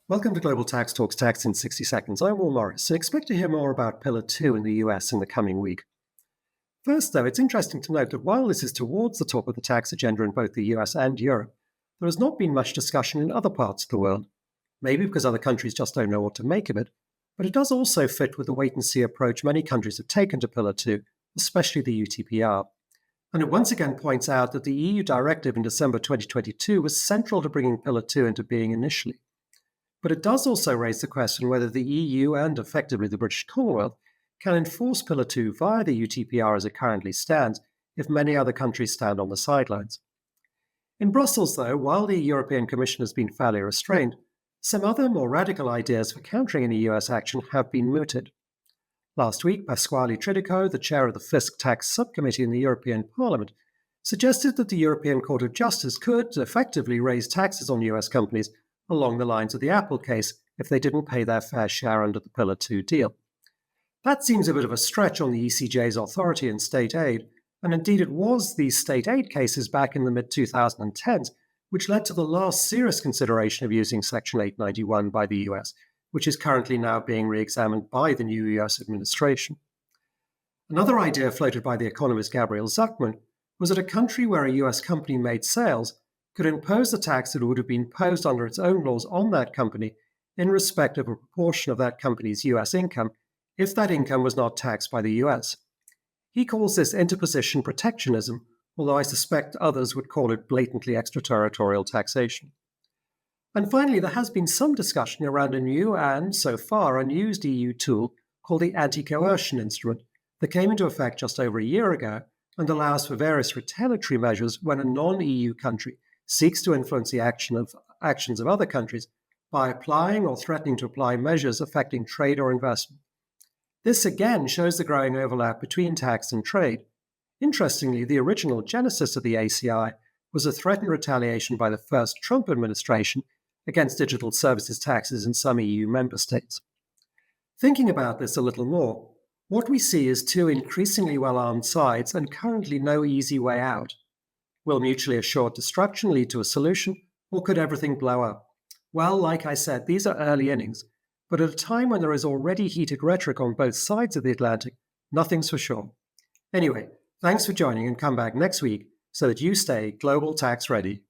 Welcome to Global Tax Talks Tax in 60 Seconds. I'm Will Morris, and expect to hear more about Pillar 2 in the US in the coming week. First, though, it's interesting to note that while this is towards the top of the tax agenda in both the US and Europe, there has not been much discussion in other parts of the world. Maybe because other countries just don't know what to make of it, but it does also fit with the wait-and-see approach many countries have taken to Pillar 2, especially the UTPR. And it once again points out that the EU directive in December 2022 was central to bringing Pillar 2 into being initially. But it does also raise the question whether the EU and effectively the British Commonwealth can enforce Pillar 2 via the UTPR as it currently stands if many other countries stand on the sidelines. In Brussels, though, while the European Commission has been fairly restrained, some other more radical ideas for countering any US action have been mooted. Last week, Pasquale Tridico, the chair of the Fisc Tax Subcommittee in the European Parliament, suggested that the European Court of Justice could effectively raise taxes on US companies along the lines of the Apple case if they didn't pay their fair share under the Pillar 2 deal. That seems a bit of a stretch on the ECJ's authority in state aid, and indeed it was these state aid cases back in the mid-2010s which led to the last serious consideration of using Section 891 by the US, which is currently now being re-examined by the new US administration. Another idea floated by the economist Gabriel Zuckman was that a country where a US company made sales could impose the tax that would have been imposed under its own laws on that company in respect of a proportion of that company's US income if that income was not taxed by the US. He calls this interposition protectionism, although I suspect others would call it blatantly extraterritorial taxation. And finally, there has been some discussion around a new and, so far, unused EU tool called the Anti-Coercion instrument that came into effect just over a year ago and allows for various retaliatory measures when a non-EU country seeks to influence the actions of other countries by applying or threatening to apply measures affecting trade or investment. This again shows the growing overlap between tax and trade. Interestingly, the original genesis of the ACI was a threatened retaliation by the first Trump administration against digital services taxes in some EU member states. Thinking about this a little more, what we see is two increasingly well-armed sides and currently no easy way out. Will mutually assured destruction lead to a solution, or could everything blow up? Well, like I said, these are early innings, but at a time when there is already heated rhetoric on both sides of the Atlantic, nothing's for sure. Anyway, thanks for joining and come back next week so that you stay global tax ready.